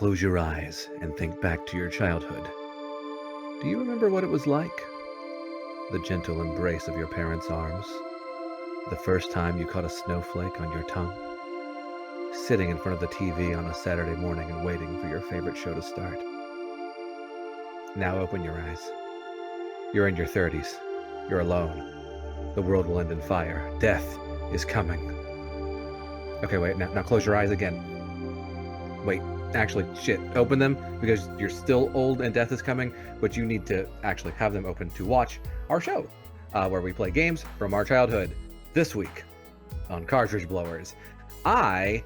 Close your eyes and think back to your childhood. Do you remember what it was like? The gentle embrace of your parents' arms. The first time you caught a snowflake on your tongue. Sitting in front of the TV on a Saturday morning and waiting for your favorite show to start. Now open your eyes. You're in your 30s. You're alone. The world will end in fire. Death is coming. Okay, wait, now close your eyes again. Wait, actually, shit, open them because you're still old and death is coming, but you need to actually have them open to watch our show, where we play games from our childhood. This week on Cartridge Blowers, I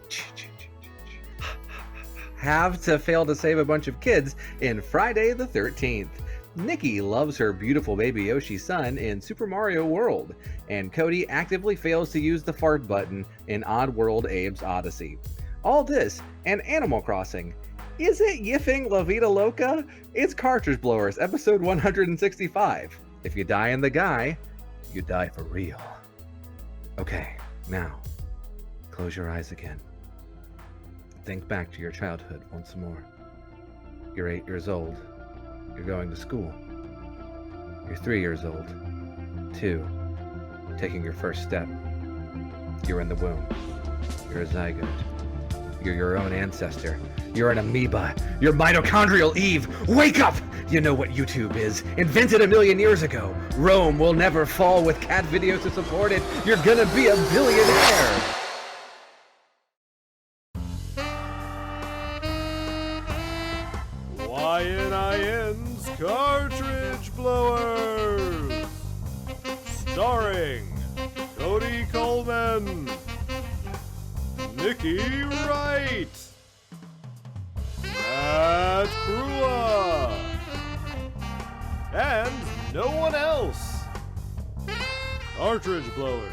have to fail to save a bunch of kids in Friday the 13th. Nikki loves her beautiful baby Yoshi son in Super Mario World, and Cody actively fails to use the fart button in Oddworld Abe's Oddysee. All this and Animal Crossing. Is it yiffing La Vida Loca? It's Cartridge Blowers, episode 165. If you die in the guy, you die for real. Okay, now, close your eyes again. Think back to your childhood once more. You're 8 years old. You're going to school. You're 3 years old. 2. Taking your first step. You're in the womb. You're a zygote. You're your own ancestor. You're an amoeba. You're mitochondrial Eve. Wake up! You know what YouTube is. Invented a million years ago. Rome will never fall with cat videos to support it. You're gonna be a billionaire. YNIN's Cartridge Blowers, starring Cody Coleman, Nikki Wright, Matt Krua, and no one else. Cartridge Blowers.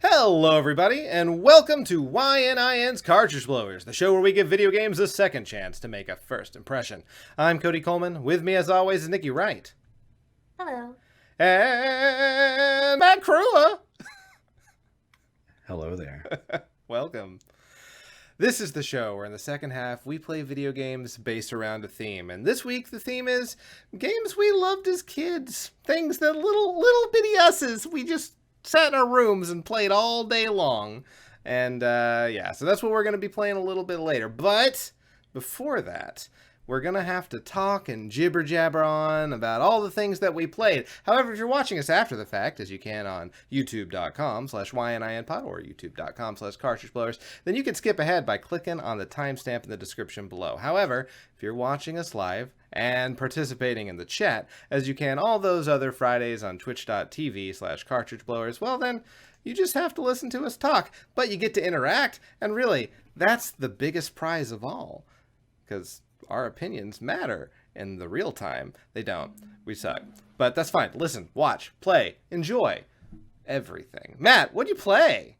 Hello everybody, and welcome to YNIN's Cartridge Blowers, the show where we give video games a second chance to make a first impression. I'm Cody Coleman. With me as always is Nikki Wright. Hello. And Matt Krua. Hello there. Welcome. This is the show where in the second half we play video games based around a theme. And this week the theme is games we loved as kids. Things that little bitty us's we just sat in our rooms and played all day long. And yeah, so that's what we're going to be playing a little bit later. But before that, we're going to have to talk and jibber jabber on about all the things that we played. However, if you're watching us after the fact, as you can on youtube.com/YNINpod or youtube.com/cartridgeblowers, then you can skip ahead by clicking on the timestamp in the description below. However, if you're watching us live and participating in the chat, as you can all those other Fridays on twitch.tv/cartridgeblowers, well then, you just have to listen to us talk, but you get to interact, and really, that's the biggest prize of all, because our opinions matter in the real time. They don't. We suck. But that's fine. Listen, watch, play, enjoy everything. Matt, what'd you play?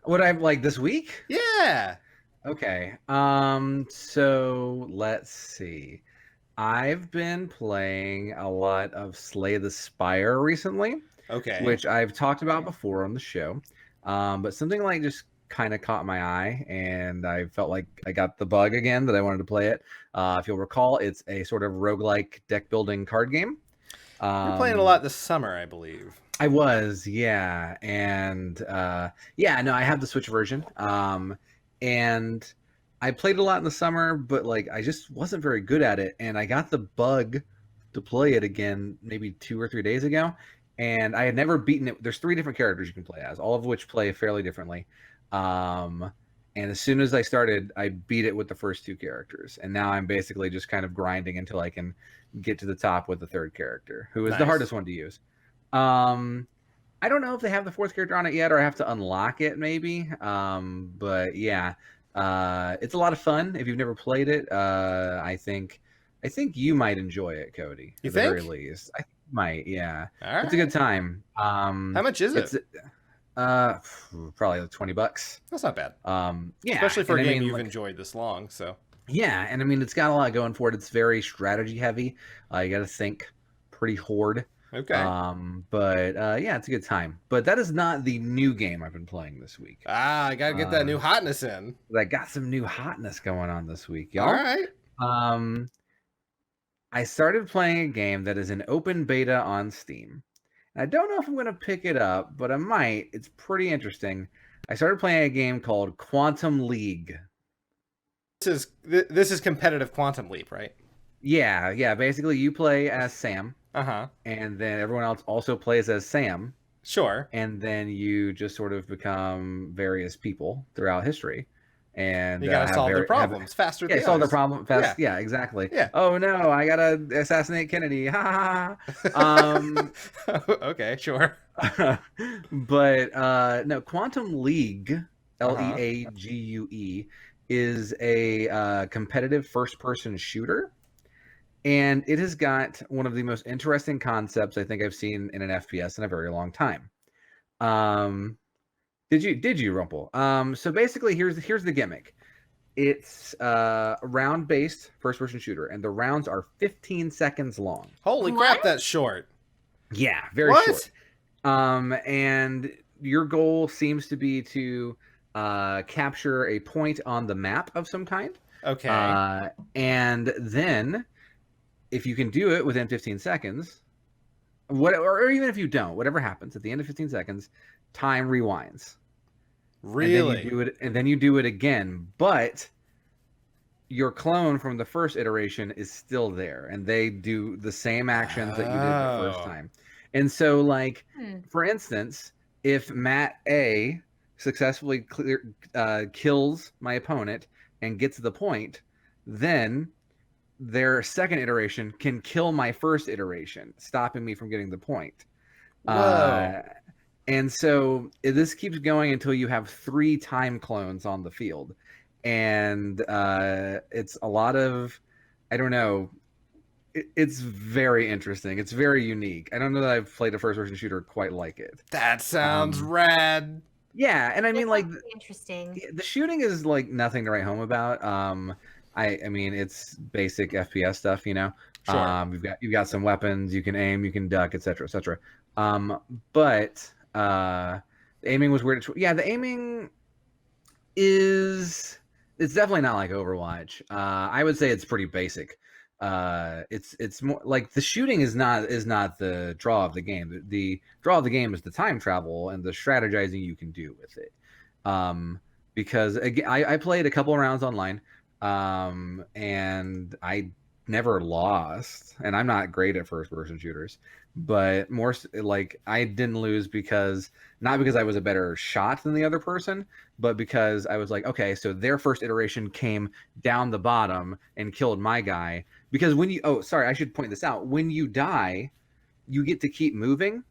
What I like this week? Yeah. Okay. So let's see. I've been playing a lot of Slay the Spire recently. Okay. Which I've talked about before on the show. But something like just kind of caught my eye, and I felt like I got the bug again that I wanted to play it. If you'll recall, it's a sort of roguelike deck building card game. You're playing a lot this summer, I believe. I was, yeah. And yeah, no, I have the Switch version. And I played a lot in the summer, but like I just wasn't very good at it. And I got the bug to play it again maybe 2 or 3 days ago. And I had never beaten it. There's 3 different characters you can play as, all of which play fairly differently. And as soon as I started, I beat it with the first 2 characters. And now I'm basically just kind of grinding until I can get to the top with the 3rd character, who is the hardest one to use. I don't know if they have the 4th character on it yet, or I have to unlock it maybe. But yeah, it's a lot of fun. If you've never played it, I think you might enjoy it, Cody. You at think? the very least. I might, yeah. All right. It's a good time. How much is it? Probably like $20. That's not bad. Yeah, especially for a and game you've enjoyed this long. So Yeah, and I mean, it's got a lot going for it. It's very strategy heavy. You got to think pretty hard. Okay. But yeah, it's a good time. But that is not the new game I've been playing this week. Ah, I gotta get that Uh, new hotness in. I got some new hotness going on this week, All y'all. right. Um, I started playing a game that is an open beta on Steam. I don't know if I'm going to pick it up, but I might. It's pretty interesting. I started playing a game called Quantum League. This is competitive Quantum Leap, right? Yeah. Basically, you play as Sam, Uh-huh. and then everyone else also plays as Sam, Sure. and then you just sort of become various people throughout history, and You gotta have solve their very have problems faster yeah than the solve the others. problem Yeah. fast. Yeah, exactly. Yeah. Oh no, I gotta assassinate Kennedy. Ha ha ha. Okay, sure. But no, Quantum League, Uh-huh. League, is a competitive first-person shooter, and it has got one of the most interesting concepts I think I've seen in an FPS in a very long time. Um, did you Rumple? So basically, here's the gimmick. It's a round-based first-person shooter, and the rounds are 15 seconds long. Holy crap, What? that's short. Yeah, very What? short. And your goal seems to be to capture a point on the map of some kind. Okay. And then, if you can do it within 15 seconds, or even if you don't, whatever happens at the end of 15 seconds, time rewinds. Really? And then you do it again, but your clone from the first iteration is still there, and they do the same actions that you did the first Oh. time. And so, like, Hmm. for instance, if Matt A successfully kills my opponent and gets the point, then their second iteration can kill my first iteration, stopping me from getting the point. Whoa. And so this keeps going until you have 3 time clones on the field. And it's a lot of, I don't know, it's very interesting. It's very unique. I don't know that I've played a first person shooter quite like it. That sounds Um, rad. yeah, and I That mean, like, sounds pretty interesting. the shooting is like nothing to write home about. I mean, it's basic FPS stuff, you know. Sure. You've got some weapons, you can aim, you can duck, etc., etc. But the aiming was weird. Yeah, the aiming is it's definitely not like Overwatch. I would say it's pretty basic. It's more like the shooting is not the draw of the game. The draw of the game is the time travel and the strategizing you can do with it. Because again, I played a couple rounds online, and I never lost, and I'm not great at first person shooters, but like I didn't lose because not because I was a better shot than the other person, but because I was like, okay, so their first iteration came down the bottom and killed my guy. Because I should point this out. When you die, you get to keep moving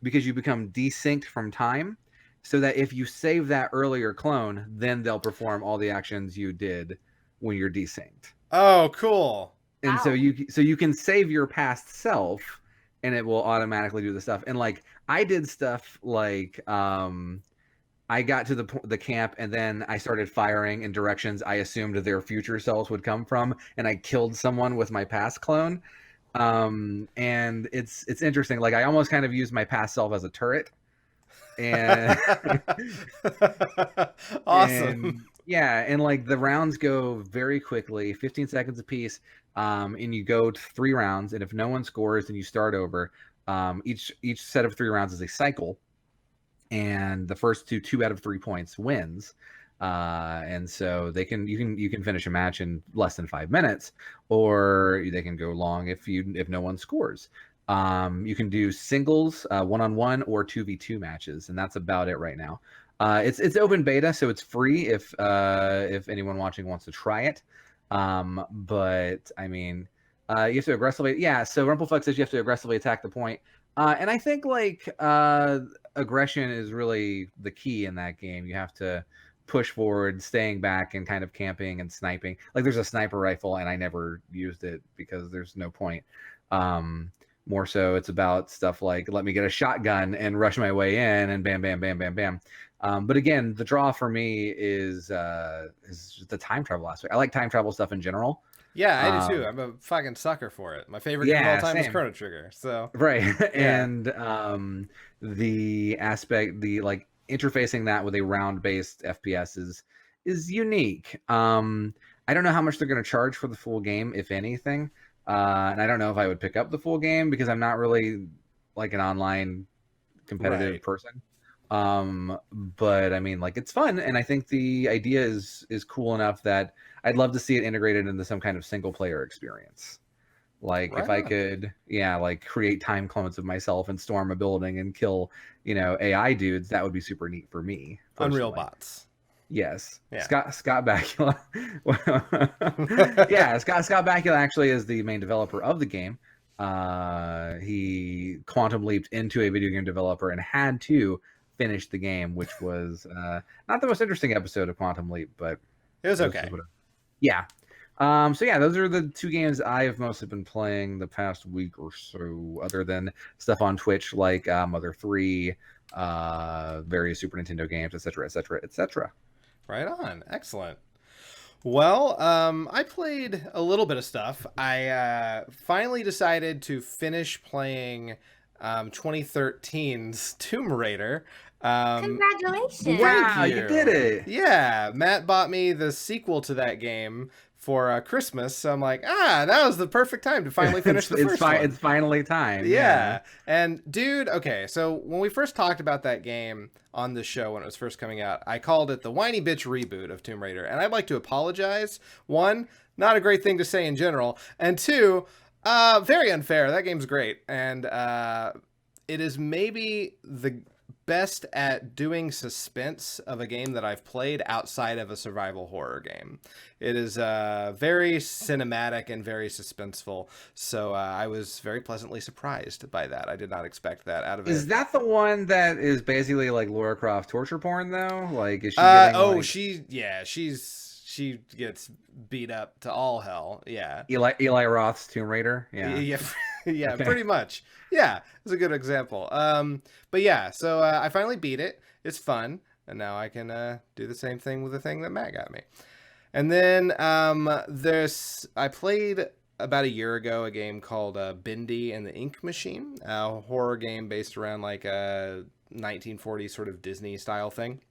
because you become desynced from time. So that if you save that earlier clone, then they'll perform all the actions you did when you're desynced. Oh, cool. And so Wow. you can save your past self, and it will automatically do the stuff. And like I did stuff like I got to the camp, and then I started firing in directions I assumed their future selves would come from, and I killed someone with my past clone. And it's interesting. Like I almost kind of used my past self as a turret, and Awesome. and yeah, and like the rounds go very quickly, 15 seconds apiece. And you go to 3 rounds, and if no one scores, then you start over. Each set of 3 rounds is a cycle, and the first two out of 3 points wins. And so you can finish a match in less than 5 minutes, or they can go long if no one scores. You can do singles, 1-on-1 or 2v2 matches, and that's about it right now. It's open beta, so it's free if anyone watching wants to try it. But I mean, you have to aggressively, yeah. So Rumplefuck says you have to aggressively attack the point, and I think like aggression is really the key in that game. You have to push forward, staying back, and kind of camping and sniping. Like there's a sniper rifle, and I never used it because there's no point. More so, it's about stuff like let me get a shotgun and rush my way in and bam, bam, bam, bam, bam. But again, the draw for me is the time travel aspect. I like time travel stuff in general. Yeah, I do too. I'm a fucking sucker for it. My favorite game of all Yeah, time is same. Chrono Trigger. So Right. yeah, And the aspect, the like interfacing that with a round-based FPS is unique. I don't know how much they're going to charge for the full game, if anything. And I don't know if I would pick up the full game because I'm not really like an online competitive right. person. But I mean, like, it's fun, and I think the idea is cool enough that I'd love to see it integrated into some kind of single player experience. Like if Right I on. could, yeah, like create time clones of myself and storm a building and kill, AI dudes, that would be super neat for me Unreal personally. bots. Yes, Yeah. Scott Bakula. Yeah, Scott Bakula actually is the main developer of the game. He quantum leaped into a video game developer and had to finish the game, which was not the most interesting episode of Quantum Leap, but It was this is okay. what. Yeah. So yeah, those are the two games I've mostly been playing the past week or so, other than stuff on Twitch like Mother 3, various Super Nintendo games, etc., etc., etc. Right on. Excellent. Well, I played a little bit of stuff. I finally decided to finish playing 2013's Tomb Raider. Congratulations. Thank Wow, you did you. it! Yeah, Matt bought me the sequel to that game for Christmas. So I'm like, that was the perfect time to finally finish the first one. It's finally time. Yeah. And dude, okay, so when we first talked about that game on the show when it was first coming out, I called it the whiny bitch reboot of Tomb Raider. And I'd like to apologize. One, not a great thing to say in general. And two, very unfair. That game's great. And it is maybe the best at doing suspense of a game that I've played outside of a survival horror game. It is very cinematic and very suspenseful. So I was very pleasantly surprised by that. I did not expect that out of it. Is that the one that is basically like Lara Croft torture porn though? Like, is she getting she gets beat up to all hell. Yeah. Eli Roth's Tomb Raider? Yeah. Yeah. Yeah, pretty much. Yeah, it's a good example. But yeah, so I finally beat it. It's fun, and now I can do the same thing with the thing that Matt got me. And then I played about a year ago a game called Bindi and the Ink Machine, a horror game based around like a 1940s sort of Disney style thing.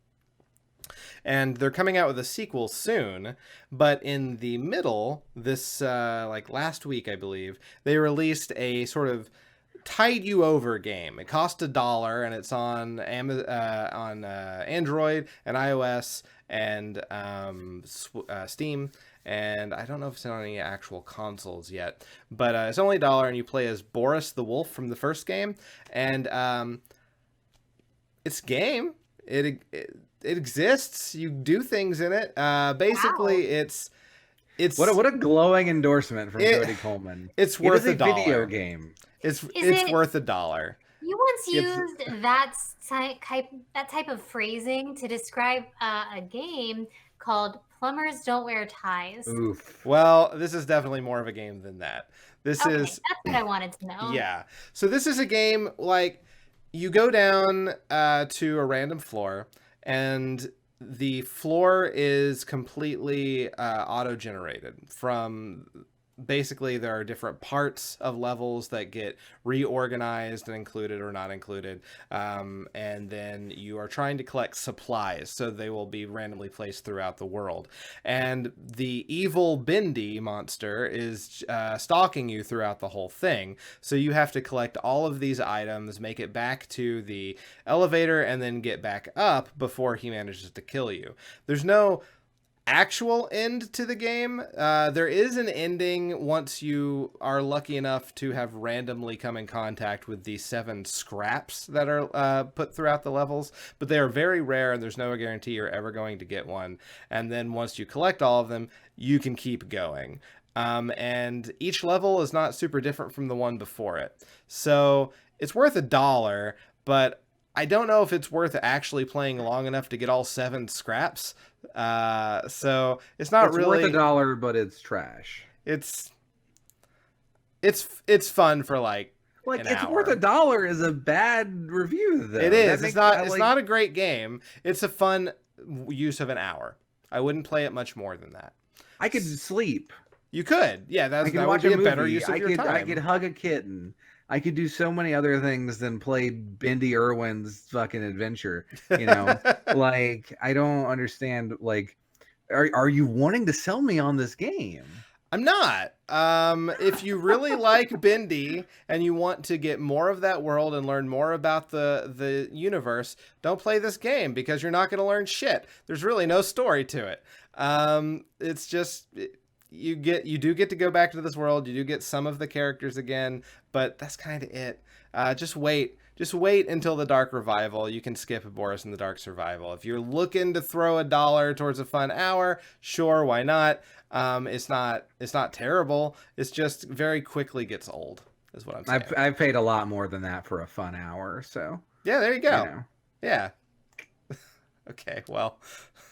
And they're coming out with a sequel soon, but in the middle, this like last week, I believe, they released a sort of tide you over game. It cost $1, and it's on Android and iOS and Steam. And I don't know if it's on any actual consoles yet, but it's only $1, and you play as Boris the wolf from the first game, and it's a game. It exists. You do things in it. Basically, Wow. it's What a glowing endorsement from Cody Coleman. It's It worth is a $1. video game. It's it- worth $1. You once It's- used that type of phrasing to describe a game called Plumbers Don't Wear Ties. Oof. Well, this is definitely more of a game than that. This Okay, is that's what I wanted to know. yeah. So this is a game like you go down to a random floor, and the floor is completely auto-generated from. Basically, there are different parts of levels that get reorganized and included or not included. And then you are trying to collect supplies, so they will be randomly placed throughout the world. And the evil Bindi monster is stalking you throughout the whole thing. So you have to collect all of these items, make it back to the elevator, and then get back up before he manages to kill you. There's no actual end to the game. There is an ending once you are lucky enough to have randomly come in contact with the 7 scraps that are put throughout the levels, but they are very rare and there's no guarantee you're ever going to get one. And then once you collect all of them, you can keep going. And each level is not super different from the one before it. So it's worth $1, but I don't know if it's worth actually playing long enough to get all 7 scraps. So it's not really worth $1, but it's trash. It's fun for like Like, an it's hour. worth $1 is a bad review, though. It is. It's not a great game. It's a fun use of an hour. I wouldn't play it much more than that. I could sleep. You could. Yeah, that would be a better use of your time. I could hug a kitten. I could do so many other things than play Bendy Irwin's fucking adventure. You know, like, I don't understand. Like, are you wanting to sell me on this game? I'm not. If you really like Bendy and you want to get more of that world and learn more about the universe, don't play this game because you're not going to learn shit. There's really no story to it. It's just you do get to go back to this world. You do get some of the characters again, but that's kind of it. Just wait until the Dark Revival. You can skip Boris and the Dark Survival. If you're looking to throw $1 towards a fun hour, sure, why not? It's not terrible. It's just very quickly gets old, is what I'm saying. I've paid a lot more than that for a fun hour, so. Yeah, there you go. You know. Yeah. Okay, well,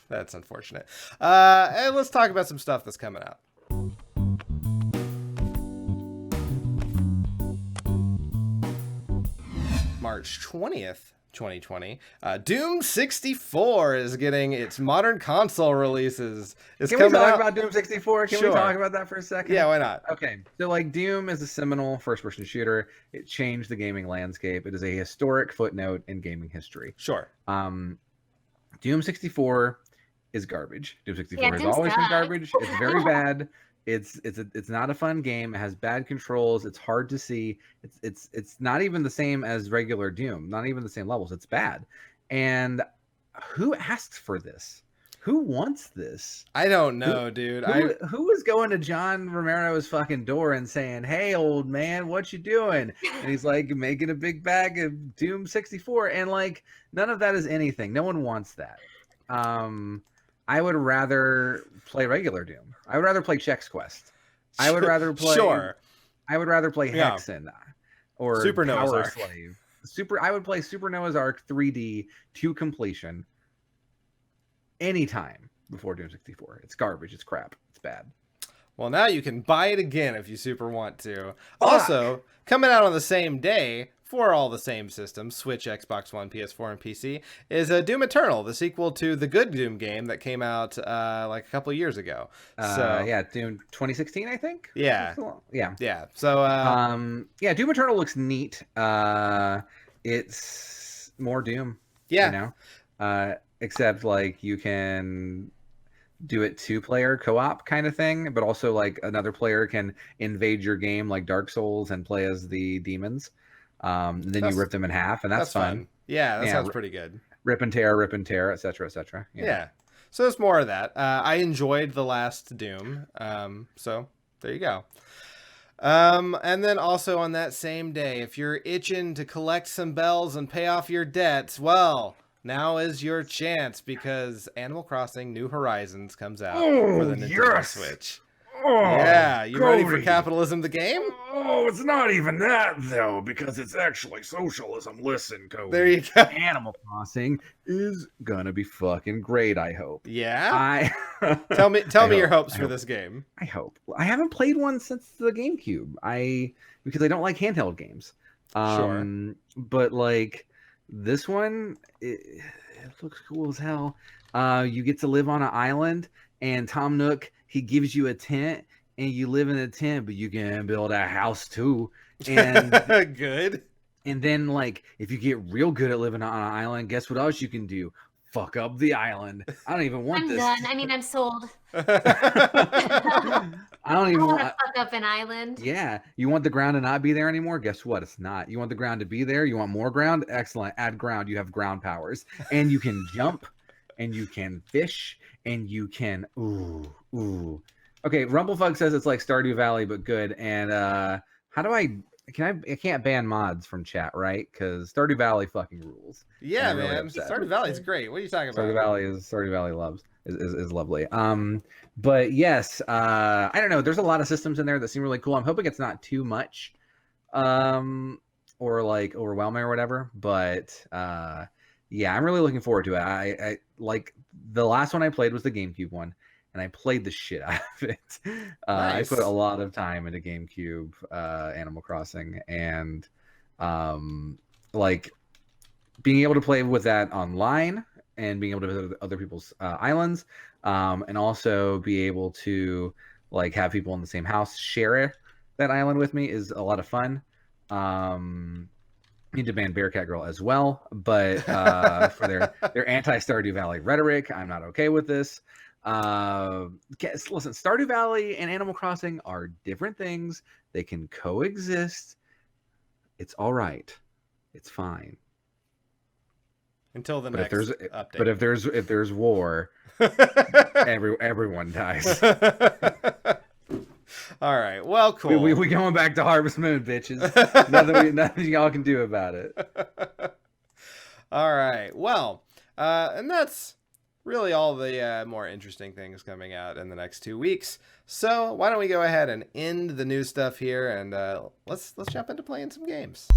that's unfortunate. And let's talk about some stuff that's coming out. March 20th, 2020, Doom 64 is getting its modern console releases. Can we talk about Doom 64? Can we talk about that for a second? Yeah, why not? Okay, so like Doom is a seminal first-person shooter. It changed the gaming landscape. It is a historic footnote in gaming history. Sure. Doom 64 is garbage. Doom 64 has Doom's always been bad. garbage. It's very bad. It's not a fun game. It has bad controls. It's hard to see. It's not even the same as regular Doom. Not even the same levels. It's bad. And who asks for this? Who wants this? I don't know, dude. Who is going to John Romero's fucking door and saying, "Hey, old man, what you doing?" And he's like making a big bag of Doom 64, and like none of that is anything. No one wants that. I would rather play regular Doom. I would rather play Chex Quest. I would rather play. Sure. I would rather play Hexen or Super Noah's Power Ark. Slave. I would play Super Noah's Ark 3D to completion anytime before Doom 64. It's garbage. It's crap. It's bad. Well, now you can buy it again if you super want to. Also, coming out on the same day for all the same systems, Switch, Xbox One, PS4, and PC, is Doom Eternal, the sequel to the good Doom game that came out like a couple of years ago. Yeah, Doom 2016, I think. Yeah. Yeah. So yeah, Doom Eternal looks neat. It's more Doom. Yeah. You know, except like you can do it 2-player co-op kind of thing, but also like another player can invade your game like Dark Souls and play as the demons. Then you rip them in half, and that's fun. Yeah, that sounds pretty good. Rip and tear, etc., etc. Yeah. So there's more of that. I enjoyed the last Doom. So there you go. And then also on that same day, if you're itching to collect some bells and pay off your debts, well, now is your chance because Animal Crossing New Horizons comes out for the Nintendo Switch. Oh, yeah, you Cody. ready for Capitalism the game? Oh, it's not even that, though, because it's actually socialism. Listen, Cody. There you go. Animal Crossing is gonna be fucking great, I hope. Yeah? Tell me your hopes for this game. I hope. I haven't played one since the GameCube. Because I don't like handheld games. Sure. But, like, this one, it looks cool as hell. You get to live on an island, and Tom Nook, he gives you a tent, and you live in a tent, but you can build a house too. And good. And then, like, if you get real good at living on an island, guess what else you can do? Fuck up the island. I don't even want this. I'm done. I mean, I'm sold. I don't even want want to fuck up an island. Yeah. You want the ground to not be there anymore? Guess what? It's not. You want the ground to be there? You want more ground? Excellent. Add ground. You have ground powers. And you can jump, and you can fish, and you can ooh. Okay, Rumblefug says it's like Stardew Valley but good. And how do I can't ban mods from chat, right? Because Stardew Valley fucking rules. Yeah, really man. upset. Stardew Valley is great. What are you talking about? Stardew Valley is lovely. But yes, I don't know. There's a lot of systems in there that seem really cool. I'm hoping it's not too much, or like overwhelming or whatever. But yeah, I'm really looking forward to it. I like the last one I played was the GameCube one, and I played the shit out of it. Nice. I put a lot of time into GameCube Animal Crossing, and Like being able to play with that online and being able to visit other people's islands, and also be able to like have people in the same house share that island with me is a lot of fun. Need to ban Bearcat Girl as well, but for their anti-Stardew Valley rhetoric, I'm not okay with this. Listen, Stardew Valley and Animal Crossing are different things. They can coexist. It's all right. It's fine. Until the But next update. But if there's war, everyone dies. All right. Well, cool. We going back to Harvest Moon, bitches. Nothing y'all can do about it. All right. Well, and that's really all the more interesting things coming out in the next 2 weeks. So why don't we go ahead and end the new stuff here, and let's jump into playing some games.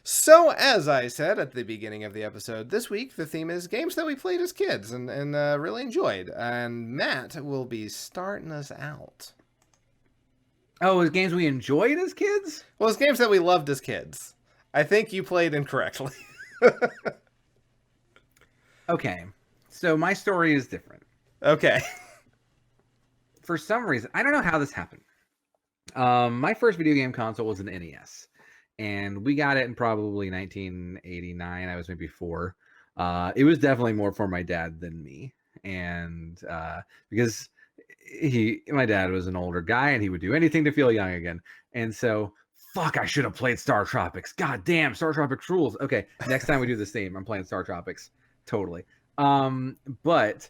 So, as I said at the beginning of the episode, this week the theme is games that we played as kids and really enjoyed. And Matt will be starting us out. Oh, it's games we enjoyed as kids? Well, it's games that we loved as kids. I think you played incorrectly. Okay, so my story is different. Okay. For some reason, I don't know how this happened. My first video game console was an NES. And we got it in probably 1989. I was maybe 4. It was definitely more for my dad than me. And because my dad was an older guy and he would do anything to feel young again. And so, fuck, I should have played Star Tropics. God damn, Star Tropics rules. Okay, next time we do this theme, I'm playing Star Tropics. Totally. But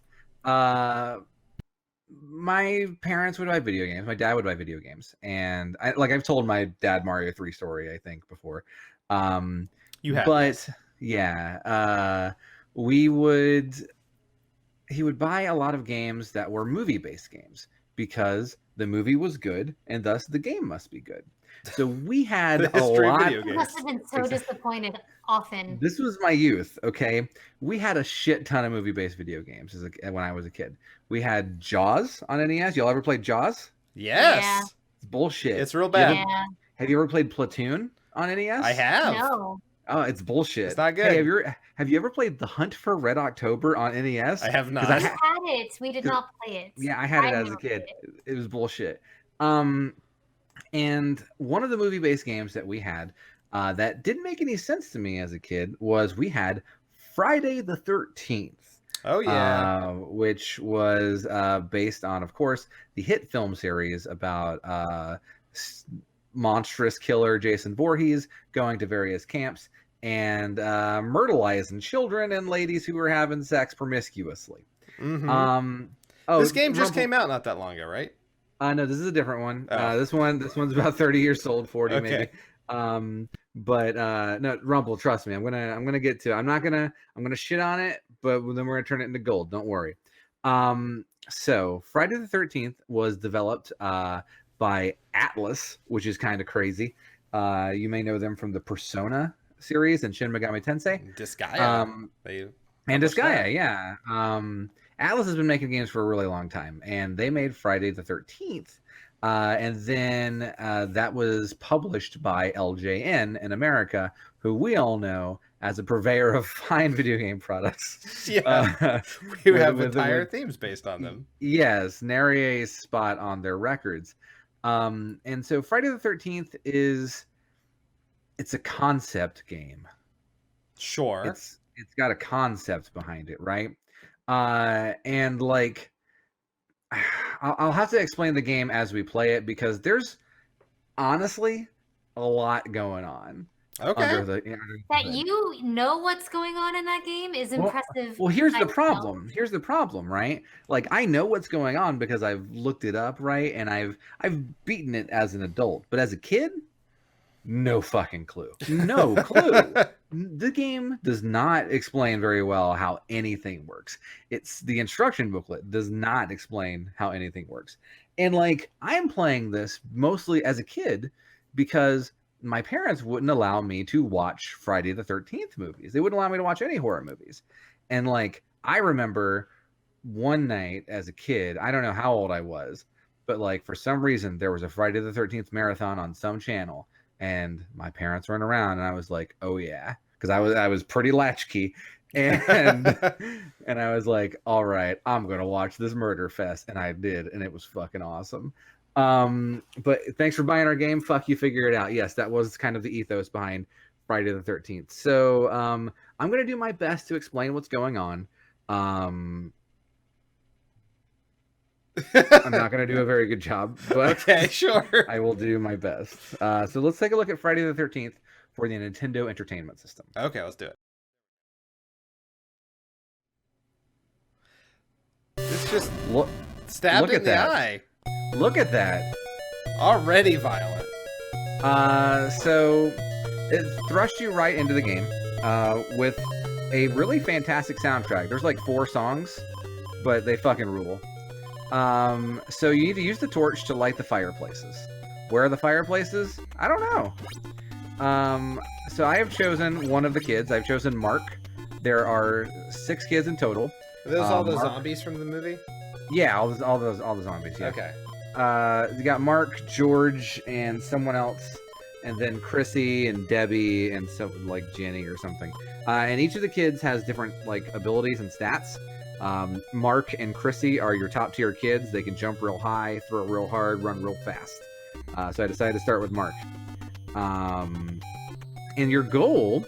my parents would buy video games. My dad would buy video games, and I've told my dad Mario 3 story, I think, before. You have, but yeah, he would buy a lot of games that were movie-based games because the movie was good, and thus the game must be good. So we had a lot. You must have been so disappointed often. This was my youth, okay? We had a shit ton of movie-based video games when I was a kid. We had Jaws on NES. Y'all ever played Jaws? Yes. Yeah. It's bullshit. It's real bad. Have you ever played Platoon on NES? I have. No. Oh, it's bullshit. It's not good. Hey, have you ever played The Hunt for Red October on NES? I have not. We had it. We did not play it. Yeah, I had it as a kid. It was bullshit. And one of the movie-based games that we had that didn't make any sense to me as a kid was we had Friday the 13th. Oh, yeah. Which was based on, of course, the hit film series about monstrous killer Jason Voorhees going to various camps and myrtleizing children and ladies who were having sex promiscuously. Mm-hmm. This game just came out not that long ago, right? No, this is a different one. Oh. This one's about 30 years old, 40 Okay. maybe. But no, Rumble, trust me, I'm gonna get to it. I'm gonna shit on it, but then we're gonna turn it into gold. Don't worry. So Friday the 13th was developed by Atlas, which is kind of crazy. You may know them from the Persona series and Shin Megami Tensei. Disgaea. And Disgaea, yeah. Atlas has been making games for a really long time, and they made Friday the 13th. And then that was published by LJN in America, who we all know as a purveyor of fine video game products. Yeah, we have entire themes based on them. Yes, nary a spot on their records. And so Friday the 13th it's a concept game. Sure. It's got a concept behind it, right? And like, I'll have to explain the game as we play it because there's honestly a lot going on. Okay. That you know what's going on in that game is impressive. Well, here's the problem. Here's the problem, right? Like, I know what's going on because I've looked it up, right? And I've beaten it as an adult, but as a kid, no fucking clue. No clue. The game does not explain very well how anything works. It's the instruction booklet does not explain how anything works. And like, I'm playing this mostly as a kid because my parents wouldn't allow me to watch Friday the 13th movies. They wouldn't allow me to watch any horror movies. And like, I remember one night as a kid, I don't know how old I was, but like for some reason there was a Friday the 13th marathon on some channel, and my parents weren't around, and I was like, oh yeah, because I was pretty latchkey, and and I was like, all right, I'm gonna watch this murder fest, and I did, and it was fucking awesome. But thanks for buying our game. Fuck you, figure it out. Yes, that was kind of the ethos behind Friday the 13th. So I'm gonna do my best to explain what's going on. I'm not going to do a very good job, but okay, sure. I will do my best. So let's take a look at Friday the 13th for the Nintendo Entertainment System. Okay, let's do it. It's just stabbed in the eye. Look at that. Already violent. So it thrusts you right into the game with a really fantastic soundtrack. There's like 4 songs, but they fucking rule. So you need to use the torch to light the fireplaces. Where are the fireplaces? I don't know. So I have chosen one of the kids. I've chosen Mark. There are 6 kids in total. Are those all the zombies from the movie? Yeah, all the zombies. Yeah. Okay. You got Mark, George, and someone else, and then Chrissy and Debbie and so like Jenny or something. And each of the kids has different like abilities and stats. Mark and Chrissy are your top tier kids. They can jump real high, throw real hard, run real fast. So I decided to start with Mark. And your goal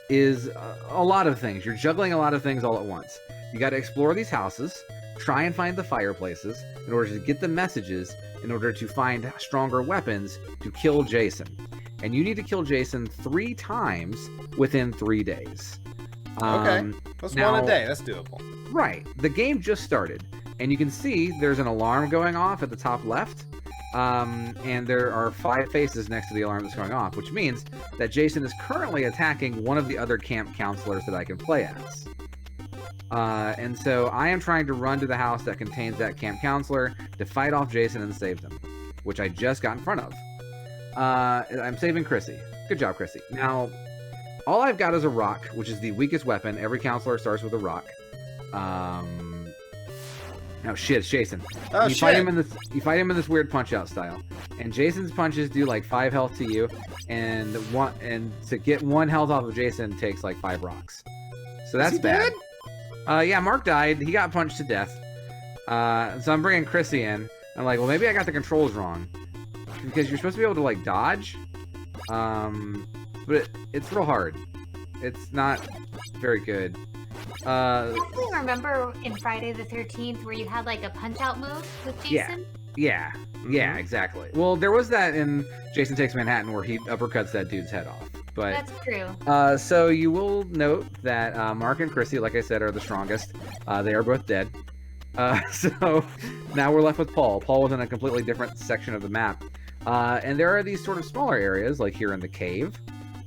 is a lot of things. You're juggling a lot of things all at once. You got to explore these houses, try and find the fireplaces in order to get the messages, in order to find stronger weapons to kill Jason. And you need to kill Jason 3 times within 3 days. Okay, that's now, 1 a day. That's doable. Right. The game just started, and you can see there's an alarm going off at the top left, and there are 5 faces next to the alarm that's going off, which means that Jason is currently attacking one of the other camp counselors that I can play as. And so I am trying to run to the house that contains that camp counselor to fight off Jason and save them, which I just got in front of. I'm saving Chrissy. Good job, Chrissy. Now, all I've got is a rock, which is the weakest weapon. Every counselor starts with a rock. No shit, it's Jason. Oh, you fight him in this weird punch out style. And Jason's punches do like 5 health to you, and to get 1 health off of Jason takes like 5 rocks. So that's bad. Yeah, Mark died. He got punched to death. So I'm bringing Chrissy in. I'm like, well, maybe I got the controls wrong, because you're supposed to be able to like dodge, but it's real hard. It's not very good. I definitely remember in Friday the 13th where you had like a punch out move with Jason. Yeah, exactly. Well, there was that in Jason Takes Manhattan where he uppercuts that dude's head off. But that's true. So you will note that Mark and Chrissy, like I said, are the strongest. They are both dead. So now we're left with Paul. Paul was in a completely different section of the map. And there are these sort of smaller areas, like here in the cave.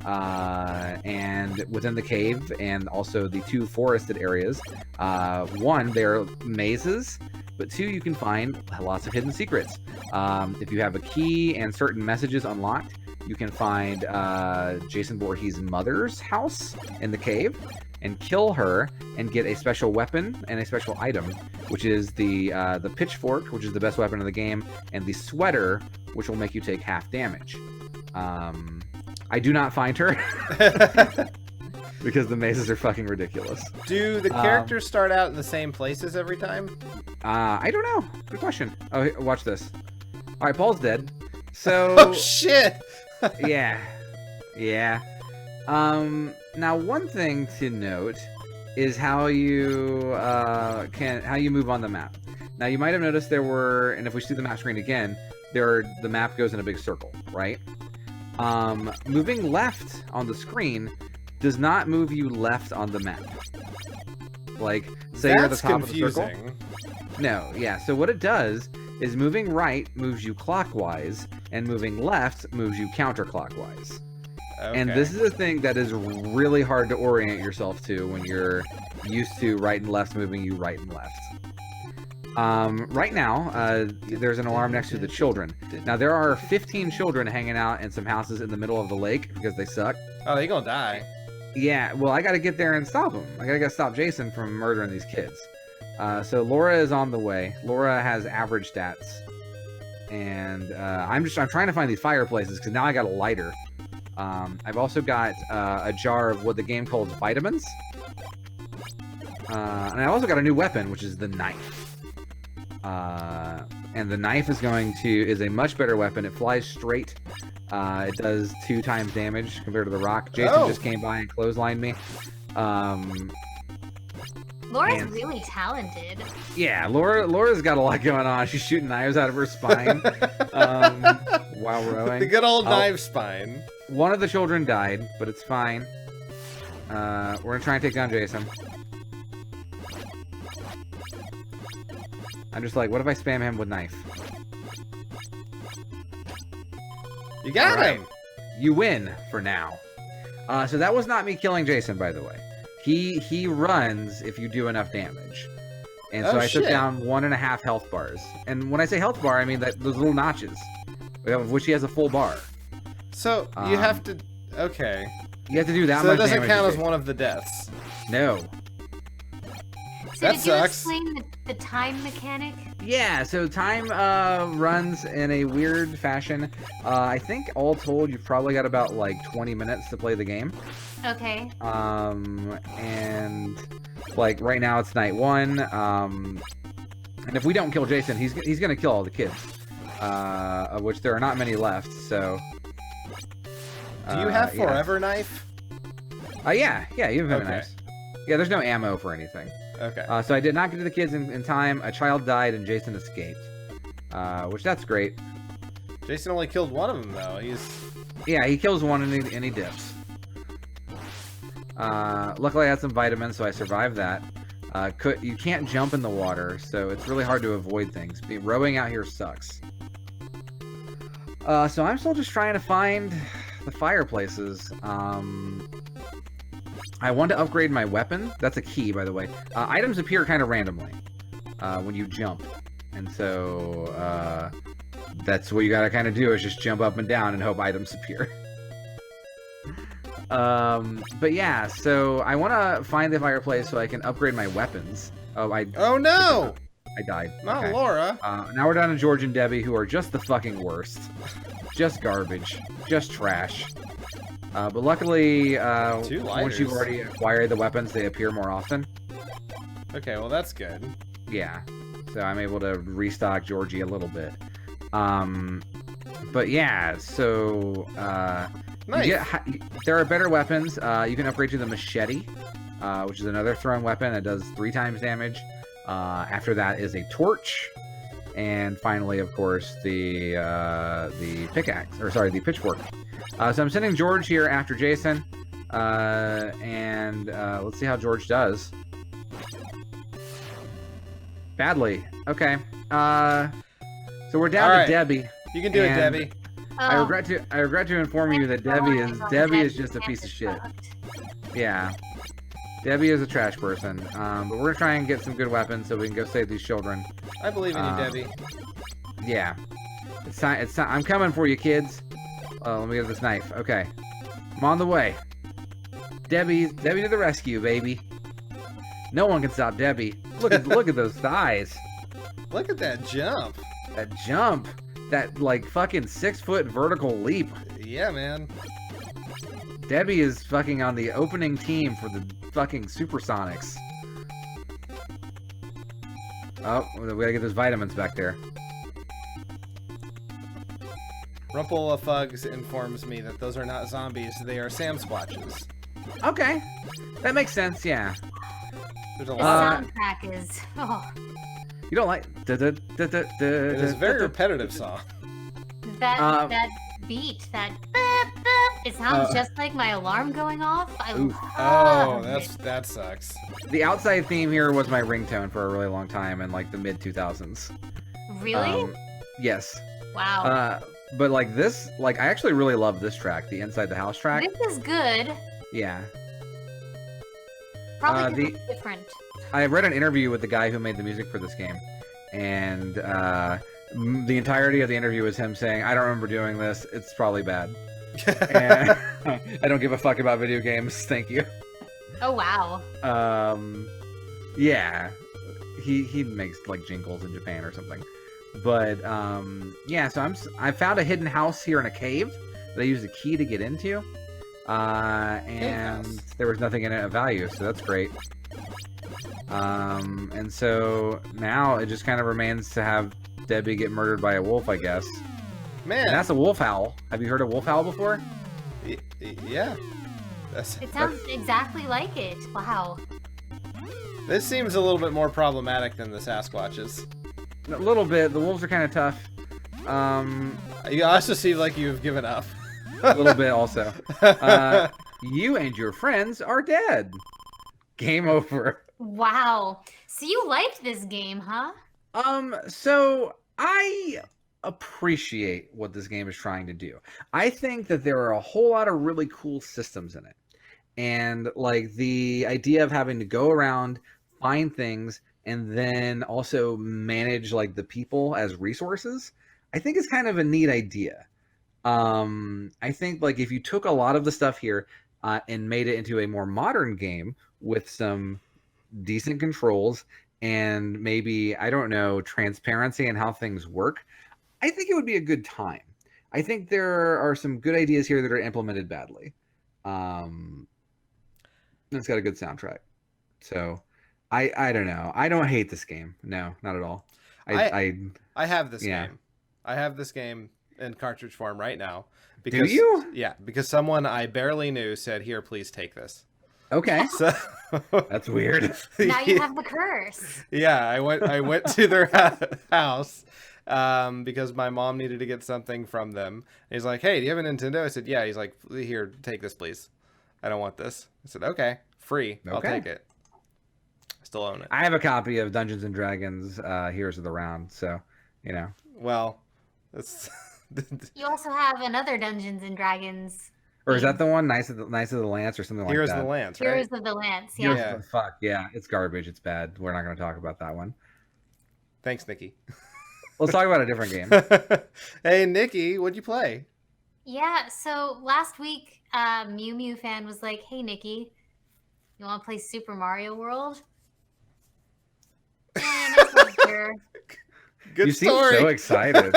And within the cave, and also the 2 forested areas. 1, they're mazes, but 2, you can find lots of hidden secrets. If you have a key and certain messages unlocked, you can find Jason Voorhees' mother's house in the cave and kill her and get a special weapon and a special item, which is the pitchfork, which is the best weapon in the game, and the sweater, which will make you take half damage. I do not find her because the mazes are fucking ridiculous. Do the characters start out in the same places every time? I don't know. Good question. Oh, watch this. All right, Paul's dead. So. Oh shit. Yeah. Now one thing to note is how you move on the map. Now you might have noticed there were, and if we see the map screen again, the map goes in a big circle, right? Moving left on the screen does not move you left on the map. Like, say you're at the top of the circle. No, yeah. So what it does is moving right moves you clockwise, and moving left moves you counterclockwise. Okay. And this is a thing that is really hard to orient yourself to when you're used to right and left moving you right and left. Right now, there's an alarm next to the children. Now, there are 15 children hanging out in some houses in the middle of the lake because they suck. Oh, they gonna die. Yeah, well, I gotta get there and stop them. I gotta stop Jason from murdering these kids. So Laura is on the way. Laura has average stats. And I'm trying to find these fireplaces because now I got a lighter. I've also got a jar of what the game calls vitamins. And I also got a new weapon, which is the knife. And the knife is a much better weapon. It flies straight. It does 2 times damage compared to the rock. Jason just came by and clotheslined me. Laura's really talented. Yeah, Laura's got a lot going on. She's shooting knives out of her spine while rowing. The good old knife spine. One of the children died, but it's fine. We're gonna try and take down Jason. I'm just like, what if I spam him with knife? You got him! You win for now. So that was not me killing Jason, by the way. He runs if you do enough damage. And so I took down 1.5 health bars. And when I say health bar, I mean that those little notches, of which he has a full bar. So you have to... Okay. You have to do that much damage. So it doesn't count as one of the deaths? No. So that did sucks. you explain the time mechanic? Yeah, so time runs in a weird fashion. I think all told, you've probably got about like 20 minutes to play the game. Okay. And like right now it's night 1. And if we don't kill Jason, he's gonna kill all the kids, of which there are not many left. So. Do you have forever knife? Yeah, you have knives. Yeah, there's no ammo for anything. Okay. So I did not get to the kids in time. A child died and Jason escaped, which that's great. Jason only killed one of them though. Yeah, he kills one and he dips. Luckily I had some vitamins, so I survived that. You can't jump in the water, so it's really hard to avoid things. Rowing out here sucks. So I'm still just trying to find the fireplaces. I want to upgrade my weapon. That's a key, by the way. Items appear kind of randomly when you jump. And so that's what you gotta kind of do, is just jump up and down and hope items appear. But yeah, so I want to find the fireplace so I can upgrade my weapons. Oh no! I died. Not okay. Laura. Now we're down to George and Debbie, who are just the fucking worst. Just garbage. Just trash. But luckily, once you've already acquired the weapons, they appear more often. Okay, well that's good. Yeah. So I'm able to restock Georgie a little bit. But yeah, so... Nice. There are better weapons. You can upgrade to the machete, which is another thrown weapon that does 3 times damage. After that is a torch, and finally, of course, the pickaxe, or sorry, the pitchfork. So I'm sending George here after Jason, and let's see how George does. Badly. Okay. So we're down to Debbie. You can do it, Debbie. I regret to inform you that Debbie is just a piece of shit. Yeah. Debbie is a trash person. But we're gonna try and get some good weapons so we can go save these children. I believe in you, Debbie. Yeah. It's time. I'm coming for you, kids. Let me get this knife. Okay. I'm on the way. Debbie to the rescue, baby. No one can stop Debbie. Look at those thighs. Look at that jump. That jump. That, like, fucking 6-foot vertical leap. Yeah, man. Debbie is fucking on the opening team for the fucking Supersonics. Oh, we gotta get those vitamins back there. Rumplefugs informs me that those are not zombies, they are Sam Squatches. Okay. That makes sense, yeah. There's a The lot. soundtrack is... Oh. You don't like... It is a very repetitive song. That beat, that... It sounds just like my alarm going off. That sucks. The outside theme here was my ringtone for a really long time in, like, the mid-2000s. Really? Yes. Wow. But, like, this... Like, I actually really love this track, the Inside the House track. This is good. Yeah. Probably different. I read an interview with the guy who made the music for this game, and the entirety of the interview was him saying, "I don't remember doing this. It's probably bad. And I don't give a fuck about video games. Thank you." Oh wow. Yeah. he makes like jingles in Japan or something. But yeah, so I found a hidden house here in a cave that I used a key to get into, and there was nothing in it of value, so that's great. And so now it just kind of remains to have Debbie get murdered by a wolf, I guess. Man, and that's a wolf howl. Have you heard a wolf howl before? Yeah. It sounds exactly like it. Wow. This seems a little bit more problematic than the Sasquatches. A little bit. The wolves are kind of tough. You also seem like you've given up. A little bit also. You and your friends are dead. Game over. Wow. So you liked this game, huh? So I appreciate what this game is trying to do. I think that there are a whole lot of really cool systems in it. And like the idea of having to go around, find things, and then also manage like the people as resources, I think is kind of a neat idea. I think like if you took a lot of the stuff here and made it into a more modern game with some decent controls and maybe, I don't know, transparency in how things work, I think it would be a good time. I think there are some good ideas here that are implemented badly. It's got a good soundtrack. So I don't know. I don't hate this game. No, not at all. I have this game. I have this game in cartridge form right now. Do you? Yeah, because someone I barely knew said, "Here, please take this." Okay. So that's weird. Now you have the curse. Yeah, I went to their house because my mom needed to get something from them. He's like, "Hey, do you have a Nintendo?" I said, "Yeah." He's like, "Here, take this, please. I don't want this." I said, "Okay, free. I'll take it." Still own it. I have a copy of Dungeons and Dragons Heroes of the Round, so you know. Well, it's You also have another Dungeons and Dragons. Or is that the one, Knights of the Lance or something Heroes like that? of the Lance, right? Heroes of the Lance, yeah. Yeah. Fuck, yeah. It's garbage. It's bad. We're not going to talk about that one. Thanks, Nikki. Let's talk about a different game. Hey, Nikki, what'd you play? Yeah, so last week, Mew Mew fan was like, "Hey, Nikki, you want to play Super Mario World?" And I said, "Sure." Good you story. seem so excited.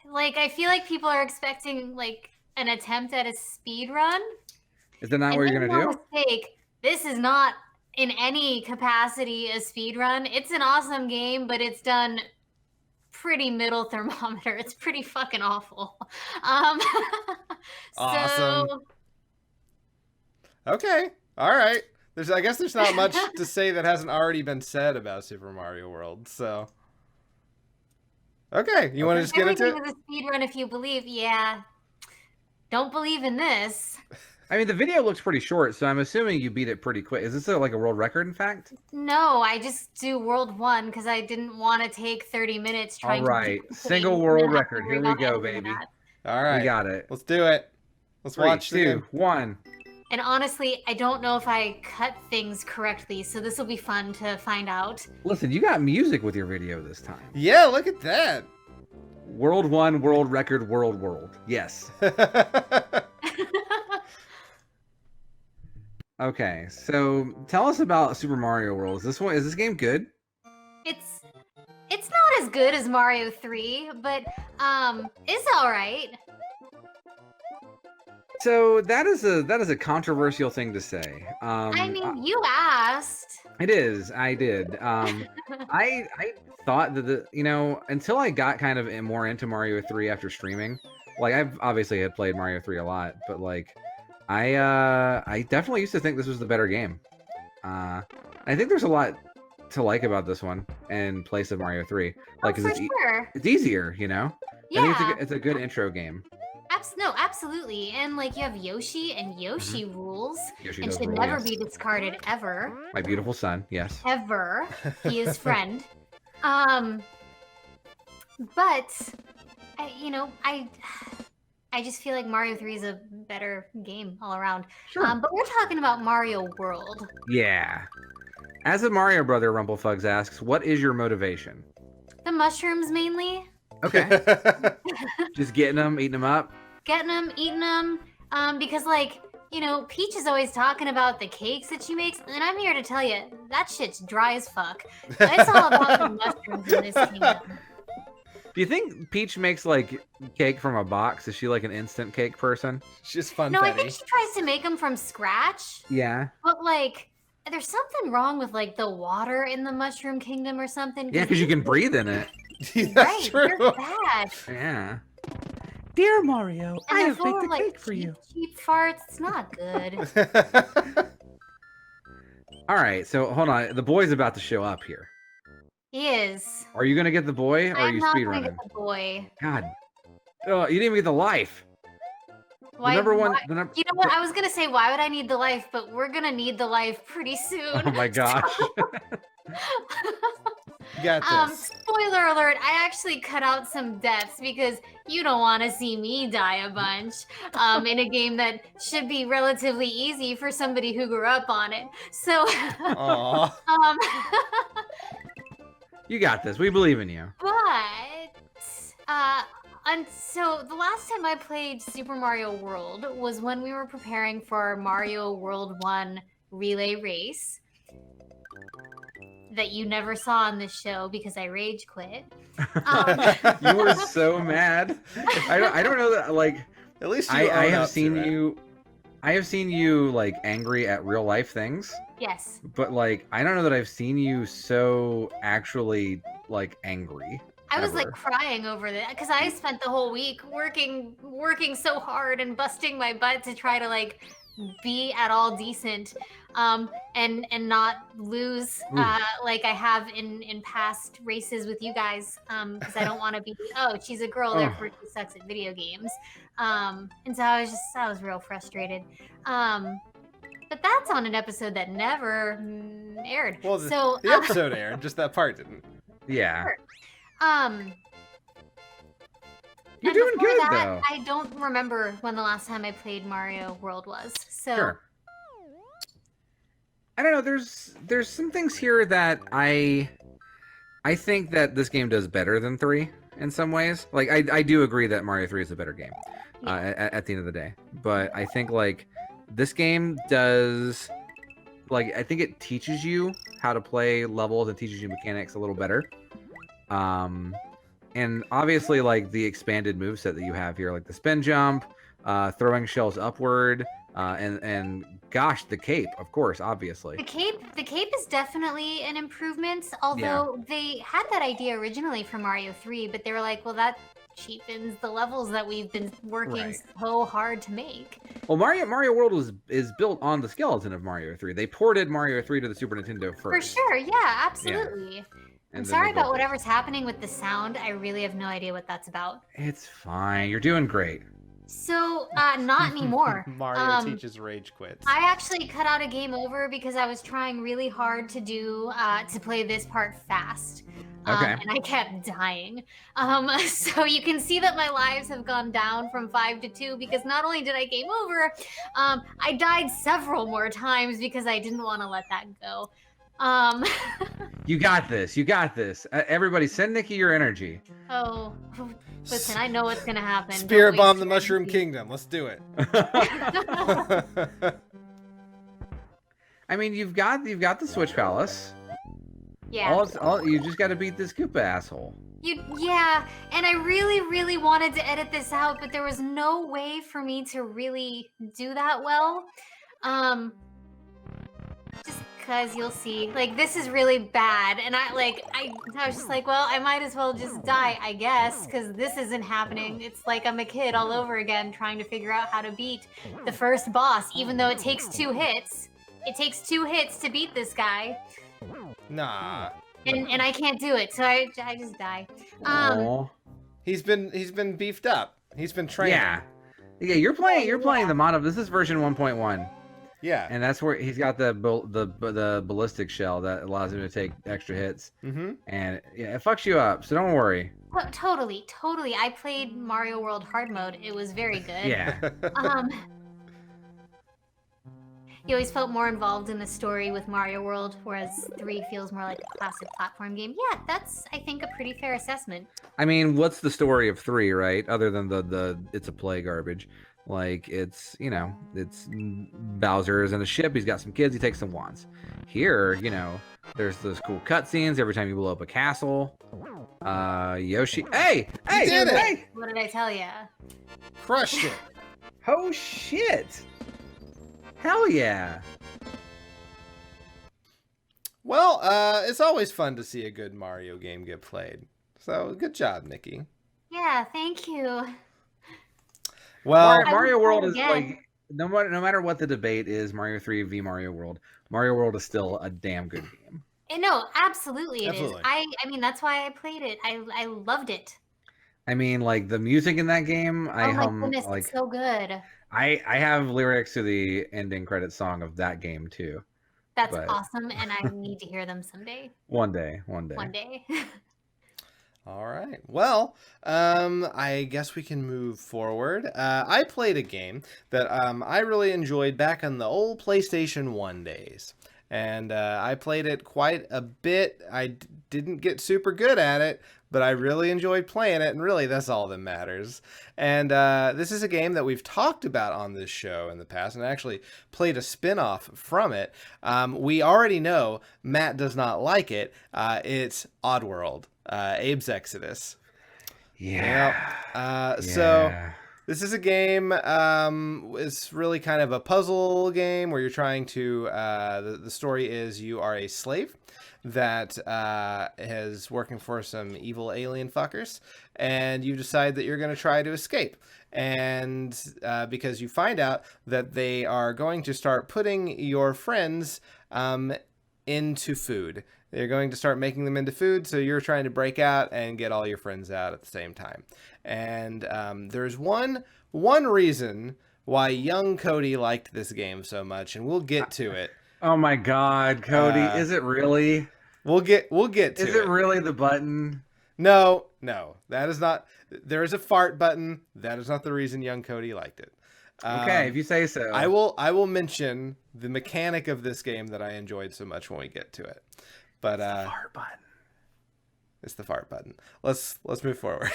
Like, I feel like people are expecting, like, an attempt at a speed run. Is that not what you're going to do? Mistake. This is not in any capacity a speed run. It's an awesome game, but it's done pretty middle thermometer. It's pretty fucking awful. Awesome. So... Okay. All right. I guess there's not much to say that hasn't already been said about Super Mario World, so... Okay, you want to just get into it? Everything is a speed run if you believe. Yeah. Don't believe in this. I mean, the video looks pretty short, so I'm assuming you beat it pretty quick. Is this like a world record, in fact? No, I just do World 1 because I didn't want to take 30 minutes trying to... All right, single world record. Here we go, baby. All right. We got it. Let's do it. Let's watch 3, 2, 1. And honestly, I don't know if I cut things correctly, so this will be fun to find out. Listen, you got music with your video this time. Yeah, look at that. World 1, world record, world. Yes. Okay, so tell us about Super Mario World. Is this game good? It's not as good as Mario 3, but it's all right. So that is a controversial thing to say. I mean, you asked. It is. I did. I thought that until I got kind of more into Mario 3 after streaming, like I've obviously had played Mario 3 a lot, but like I definitely used to think this was the better game. I think there's a lot to like about this one in place of Mario 3. Like, for sure. It's easier, you know? Yeah. I think it's a good intro game. No, absolutely. And like you have Yoshi, and Yoshi rules, Yoshi and should rule, never yes. be discarded ever. My beautiful son, yes. Ever. He is friend. But I just feel like Mario 3 is a better game all around. Sure. But we're talking about Mario World. Yeah. As a Mario brother, Rumplefugs asks, what is your motivation? The mushrooms mainly. Okay. Just getting them, eating them up. Getting them, eating them. Because like, you know, Peach is always talking about the cakes that she makes, and I'm here to tell you, that shit's dry as fuck. It's all about the mushrooms in this kingdom. Do you think Peach makes like cake from a box? Is she like an instant cake person? She's fun. No, I think she tries to make them from scratch. Yeah. But like, there's something wrong with like the water in the Mushroom Kingdom or something. Yeah, because you can breathe in it. That's right, true. they're bad. Yeah. Dear Mario, I And have they're full baked of a like cake for you. cheap farts. It's not good. All right, so hold on. The boy's about to show up here. He is. Are you gonna get the boy, or are I'm you not speed gonna running? get the boy. God. Oh, you didn't even get the life. Why, The number one. why- The number. You know what? I was gonna say, why would I need the life? But we're gonna need the life pretty soon. Oh my gosh. You got this. Spoiler alert, I actually cut out some deaths because you don't want to see me die a bunch in a game that should be relatively easy for somebody who grew up on it. So, Aw. You got this. We believe in you. and so the last time I played Super Mario World was when we were preparing for Mario World 1 Relay Race that you never saw on this show because I rage quit. You were so mad. I don't know that like At least you I own have up to seen it. you. I have seen you like angry at real life things, Yes. but like I don't know that I've seen you so actually like angry. I was like ever. crying over that because I spent the whole week working so hard and busting my butt to try to like be at all decent and not lose like I have in past races with you guys because I don't want to be she's a girl therefore she sucks at video games and so I was real frustrated but that's on an episode that never aired. Well, so the episode aired, just that part didn't. Yeah. You're and doing before good, that, though. I don't remember when the last time I played Mario World was. So Sure. I don't know. There's some things here that I think that this game does better than 3 in some ways. Like I do agree that Mario 3 is a better game at the end of the day. But I think like this game does like I think it teaches you how to play levels and teaches you mechanics a little better. And obviously like the expanded moveset that you have here, like the spin jump, throwing shells upward, and gosh, the cape, of course, obviously. the cape is definitely an improvement. Although they had that idea originally for Mario 3, but they were like, well, that cheapens the levels that we've been working so hard to make. Well, Mario World is built on the skeleton of Mario 3. They ported Mario 3 to the Super Nintendo first. For sure, yeah, absolutely. And I'm then sorry they built about whatever's happening with the sound. I really have no idea what that's about. It's fine. You're doing great. So, not anymore. Mario teaches rage quits. I actually cut out a game over because I was trying really hard to to play this part fast. Okay. And I kept dying. So you can see that my lives have gone down from 5 to 2 because not only did I game over, I died several more times because I didn't want to let that go. You got this. You got this. Everybody, send Nikki your energy. Oh, listen, I know what's gonna happen. Don't Spirit waste bomb the your Mushroom energy. Kingdom. Let's do it. I mean, you've got the Switch Palace. Yeah. All you just got to beat this Koopa asshole. Yeah, and I really, really wanted to edit this out, but there was no way for me to really do that well. Just because you'll see, like, this is really bad, and I was just like, well, I might as well just die, I guess, because this isn't happening. It's like I'm a kid all over again trying to figure out how to beat the first boss, even though it takes 2 hits. It takes 2 hits to beat this guy. Nah. And I can't do it, so I just die. Aw. He's been beefed up. He's been trained. Yeah. You're playing the mono. This is version 1.1. Yeah. And that's where he's got the ballistic shell that allows him to take extra hits. Mm-hmm. And yeah, it fucks you up, so don't worry. Totally. I played Mario World hard mode. It was very good. Yeah. You always felt more involved in the story with Mario World, whereas 3 feels more like a classic platform game. Yeah, that's, I think, a pretty fair assessment. I mean, what's the story of 3, right? Other than the it's a play garbage. Like it's it's Bowser's in a ship. He's got some kids. He takes some wands. Here, there's those cool cutscenes every time you blow up a castle. Yoshi. Hey, did it. hey! What did I tell you? Crushed it. Oh shit! Hell yeah! Well, it's always fun to see a good Mario game get played. So good job, Nikki. Yeah, thank you. Well, Mario World is again. like no matter what the debate is, Mario 3 v Mario World. Mario World is still a damn good game. No, absolutely it is. Absolutely. I mean, that's why I played it. I loved it. I mean, like the music in that game, Oh my goodness, like it's so good. I have lyrics to the ending credit song of that game too. That's but- awesome, and I need to hear them someday. One day. One day. all right. Well, I guess we can move forward. I played a game that I really enjoyed back on the old PlayStation 1 days. And I played it quite a bit. I didn't get super good at it, but I really enjoyed playing it, and really that's all that matters. And this is a game that we've talked about on this show in the past, and I actually played a spin-off from it. We already know Matt does not like it. It's Oddworld, Abe's Exodus. Yeah. So this is a game, it's really kind of a puzzle game where you're trying to, the story is you are a slave that is working for some evil alien fuckers, and you decide that you're going to try to escape. And because you find out that they are going to start putting your friends into food. They're going to start making them into food, so you're trying to break out and get all your friends out at the same time. And there's one reason why young Cody liked this game so much, and we'll get to it. Oh my God, Cody! Is it really? We'll get to it. Is it really the button? No, that is not. There is a fart button. That is not the reason young Cody liked it. Okay, if you say so. I will mention the mechanic of this game that I enjoyed so much when we get to it. But Fart button. It's the fart button. Let's move forward.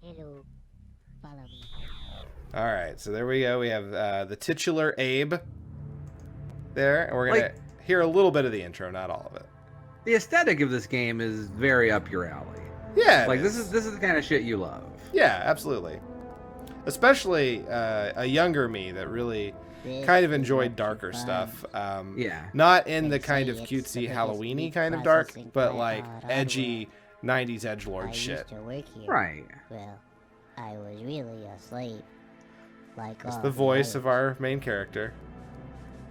Hello. Follow me. All right, so there we go. We have the titular Abe there, and we're gonna hear a little bit of the intro, not all of it. The aesthetic of this game is very up your alley. Yeah, Like this is the kind of shit you love. Yeah, absolutely. Especially a younger me that really This kind of is enjoyed much darker fun. stuff. Yeah. Not in the They kind say of it's the cutesy biggest Halloween-y meat kind of dark, processing but plant like on edgy 90s I edgelord shit. used to work here. Right. Well, I was really a slave. Like That's all the voice of others. our main character.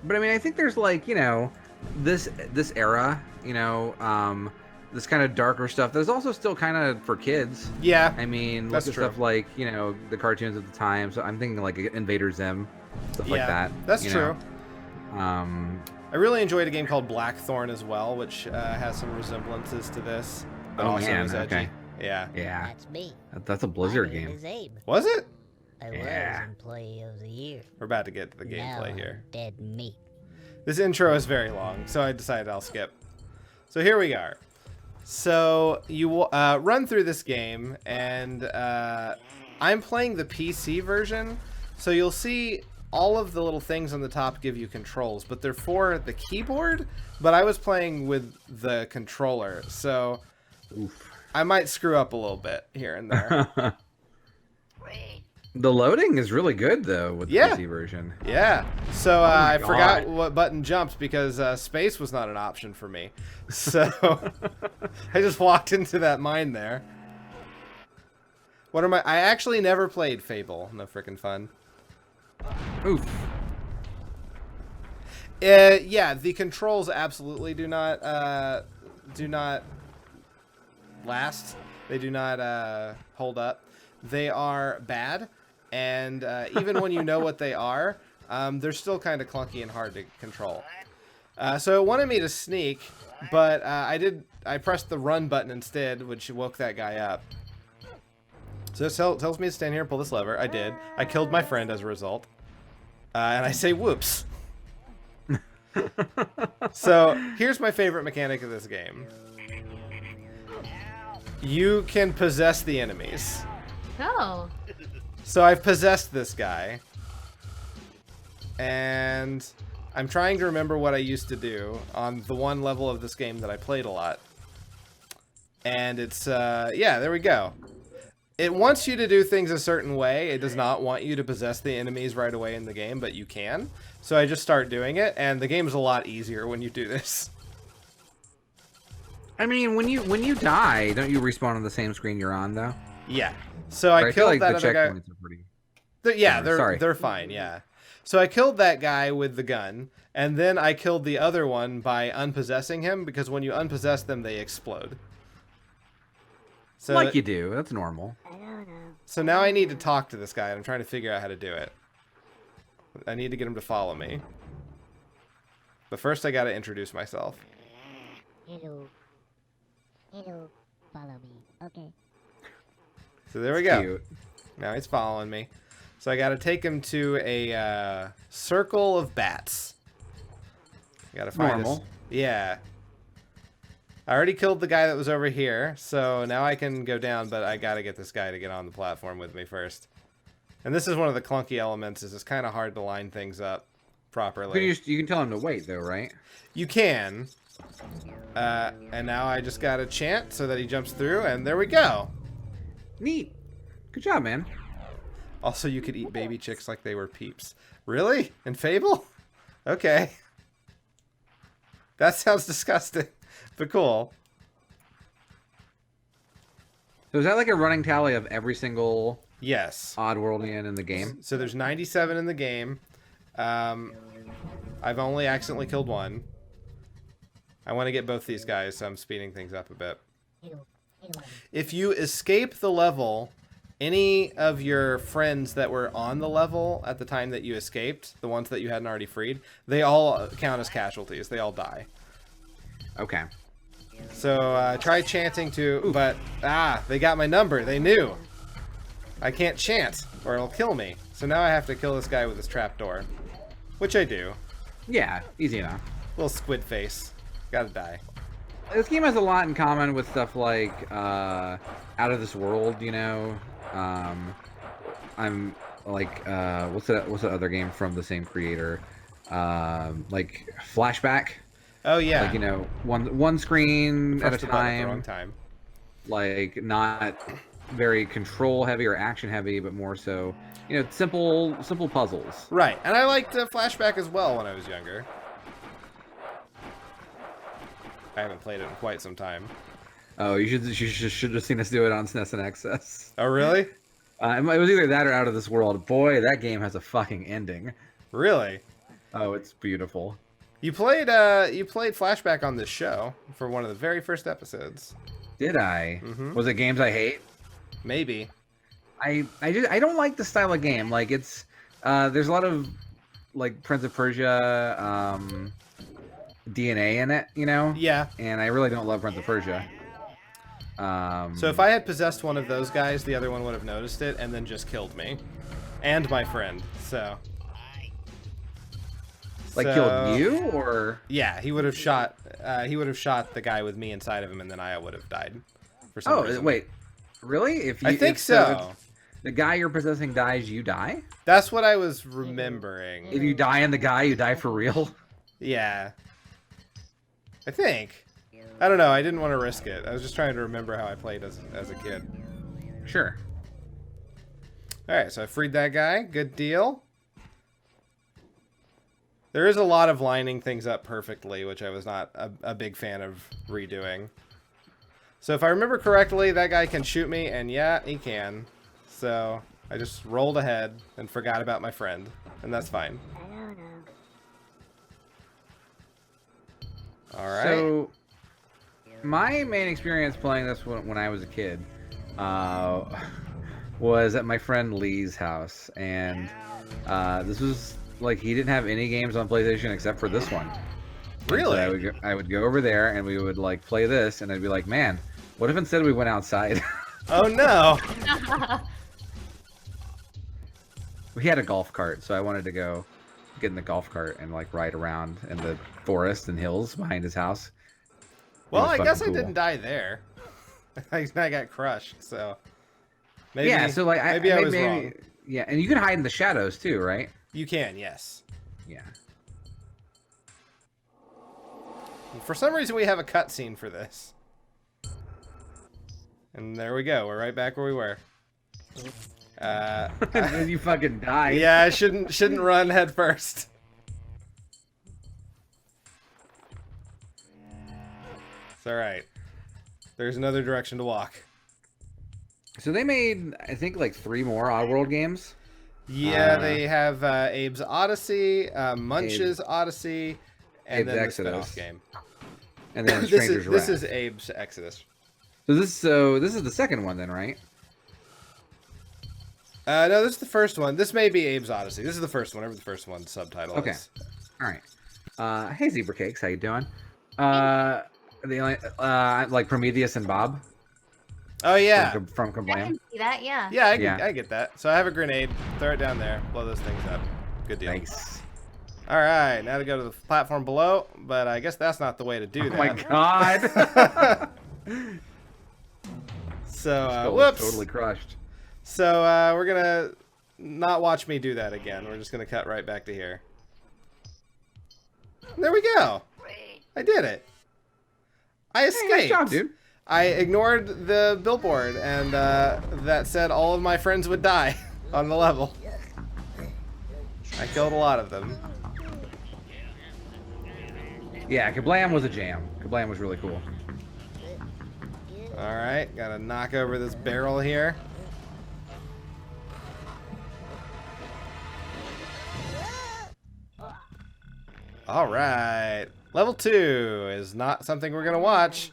But I mean, I think there's like, this era, this kind of darker stuff. There's also still kind of for kids. Yeah, I mean, That's look at true. stuff like, the cartoons at the time. So I'm thinking like Invader Zim, stuff like that. That's you true. know. I really enjoyed a game called Blackthorn as well, which has some resemblances to this, but Oh, also man, is edgy. okay. Yeah. Yeah. That's me. That's a Blizzard My name game. is Abe. Was it? I Yeah. was Employee of the Year. We're about to get to the Now gameplay I'm here. dead meat. This intro is very long, so I decided I'll skip. So here we are. So you run through this game, and I'm playing the PC version, so you'll see all of the little things on the top give you controls, but they're for the keyboard, but I was playing with the controller, so I might screw up a little bit here and there. The loading is really good though with the Yeah. PC version. Yeah, so my I forgot God. what button jumped because space was not an option for me. So I just walked into that mine there. What am I actually never played Fable. No freaking fun. Oof. Yeah, the controls absolutely do not last. They do not hold up. They are bad, and even when you know what they are, they're still kind of clunky and hard to control. So it wanted me to sneak, but I pressed the run button instead, which woke that guy up. So it tells me to stand here and pull this lever. I did. I killed my friend as a result. And I say whoops. So here's my favorite mechanic of this game. you can possess the enemies. Oh. So I've possessed this guy. And I'm trying to remember what I used to do on the one level of this game that I played a lot. And it's, yeah, there we go. It wants you to do things a certain way. It does not want you to possess the enemies right away in the game, but you can. So I just start doing it, and the game is a lot easier when you do this. I mean, when you die, don't you respawn on the same screen you're on, though? Yeah. So I feel killed like that the other guy. checkpoints are pretty... Yeah, Sorry. they're fine, yeah. So I killed that guy with the gun, and then I killed the other one by unpossessing him, because when you unpossess them, they explode. So, Like you do. That's normal. I don't know. so now I need to talk to this guy, and I'm trying to figure out how to do it. I need to get him to follow me. But first I gotta introduce myself. Hello. Hello. Follow me. Okay. So there we go. Cute. Now he's following me. So I gotta take him to a circle of bats. I gotta find Normal. this. Yeah. I already killed the guy that was over here, so now I can go down, but I gotta get this guy to get on the platform with me first. And this is one of the clunky elements, is it's kind of hard to line things up properly. You can tell him to wait, though, right? You can. And now I just gotta chant so that he jumps through, and there we go. Neat. Good job, man. Also, you could eat baby chicks like they were Peeps. Really? In Fable? Okay. That sounds disgusting, but cool. So is that like a running tally of every single Yes. Oddworldian in the game? So there's 97 in the game. I've only accidentally killed one. I want to get both these guys, so I'm speeding things up a bit. Hello. Hello. If you escape the level, any of your friends that were on the level at the time that you escaped, the ones that you hadn't already freed, they all count as casualties. They all die. Okay. So try chanting too, but they got my number. They knew. I can't chant or it'll kill me. So now I have to kill this guy with his trapdoor, which I do. Yeah, easy enough. Little squid face. Gotta die. This game has a lot in common with stuff like Out of This World, you know. I'm like what's the other game from the same creator? Like Flashback. Oh yeah. Like, you know, one screen Pressed at a the button at the time. wrong time. Like not very control heavy or action heavy, but more so, you know, simple puzzles. Right, and I liked Flashback as well when I was younger. I haven't played it in quite some time. Oh, you should have seen us do it on SNES and XS. Oh really? It was either that or Out of This World. Boy, that game has a fucking ending. Really? Oh, it's beautiful. You played Flashback on this show for one of the very first episodes. Did I? Mhm. Was it games I hate? Maybe. I don't like the style of game. Like it's there's a lot of like Prince of Persia DNA in it, you know? Yeah. And I really don't love Prince of Persia. So if I had possessed one of those guys, the other one would have noticed it and then just killed me. And my friend, so... Like killed you, or? Yeah, he would have shot the guy with me inside of him, and then I would have died. For some Oh, reason. wait. Really? If you, I think if so. The guy you're possessing dies, you die? That's what I was remembering. If you die in the guy, you die for real? Yeah. I think. I don't know, I didn't want to risk it. I was just trying to remember how I played as a kid. Sure. Alright, so I freed that guy. Good deal. There is a lot of lining things up perfectly, which I was not a big fan of redoing. So if I remember correctly, that guy can shoot me, and yeah, he can. So I just rolled ahead and forgot about my friend, and that's fine. I don't know. Alright. So, my main experience playing this when I was a kid was at my friend Lee's house, and this was like he didn't have any games on PlayStation except for this one. Really? So I would go over there and we would like play this, and I'd be like, man, what if instead we went outside? Oh no! We had a golf cart, so I wanted to go get in the golf cart and like ride around in the forest and hills behind his house. Well, was I guess fucking I cool. didn't die there. I got crushed, so maybe yeah, so like maybe I was wrong. Yeah, and you can hide in the shadows too, right? You can, yes. Yeah. For some reason, we have a cutscene for this. And there we go. We're right back where we were. You fucking died. Yeah, I shouldn't run head first. It's all right. There's another direction to walk. So they made, I think, like 3 more Oddworld games. Yeah, they have Abe's Oddysee, Munch's Oddysee, and Abe's then Exodus. the spin-off game. And then Stranger's this Wrath. is Abe's Exodus. So this is the second one then, right? No, this is the first one. This may be Abe's Oddysee. This is the first one, whatever the first one's subtitle is. All right. Hey, Zebra Cakes, how you doing? The only, like Prometheus and Bob. Oh yeah, from I Gaemplay. can see that, yeah. yeah, I get that. So I have a grenade. Throw it down there. Blow those things up. Good deal. Nice. All right, now to go to the platform below, but I guess that's not the way to do that. Oh my god. So Whoops. Totally crushed. So we're gonna not watch me do that again. We're just gonna cut right back to here. There we go. I did it. I escaped. Hey, nice job, dude. I ignored the billboard, and that said all of my friends would die on the level. I killed a lot of them. Yeah, Kablam was a jam. Kablam was really cool. All right, gotta knock over this barrel here. All right, level 2 is not something we're gonna watch.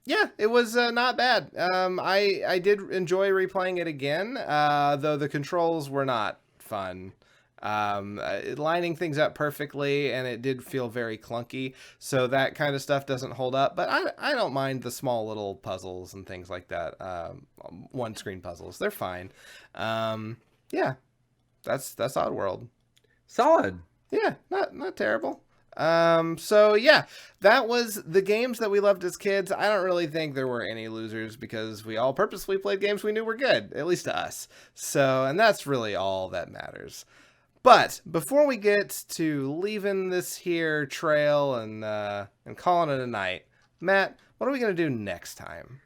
Yeah, it was not bad. I did enjoy replaying it again, though the controls were not fun. Lining things up perfectly, and it did feel very clunky, so that kind of stuff doesn't hold up. But I don't mind the small little puzzles and things like that. One-screen puzzles, they're fine. Yeah, that's Oddworld. Solid. Yeah, not terrible. So yeah, that was the games that we loved as kids. I don't really think there were any losers because we all purposefully played games we knew were good, at least to us. So, and that's really all that matters. But before we get to leaving this here trail and calling it a night, Matt, what are we going to do next time?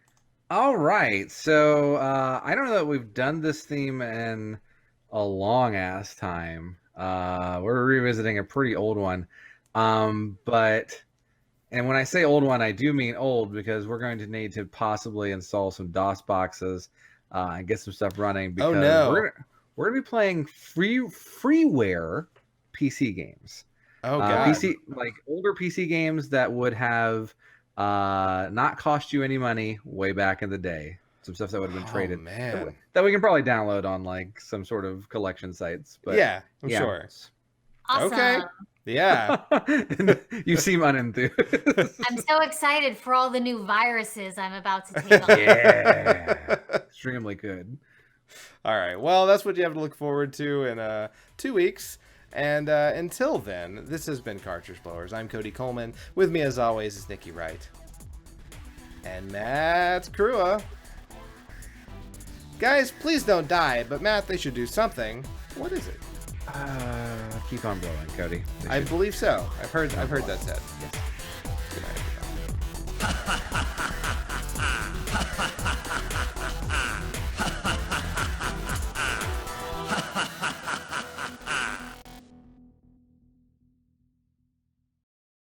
All right. So I don't know that we've done this theme in a long ass time. We're revisiting a pretty old one. But when I say old one, I do mean old because we're going to need to possibly install some DOS boxes and get some stuff running because we're gonna be playing freeware PC games. Oh god. PC, like older PC games that would have not cost you any money way back in the day. Some stuff that would have been traded. Man. That we can probably download on like some sort of collection sites. But yeah, I'm sure. Awesome. Okay. Yeah. You seem unenthused. I'm so excited for all the new viruses I'm about to take on. Yeah. Extremely good. All right. Well, that's what you have to look forward to in 2 weeks. And until then, this has been Cartridge Blowers. I'm Cody Coleman. With me, as always, is Nikki Wright. And Matt Crua. Guys, please don't die, but Matt, they should do something. What is it? Keep on blowing, Cody. I believe so. I've heard that said. Yes.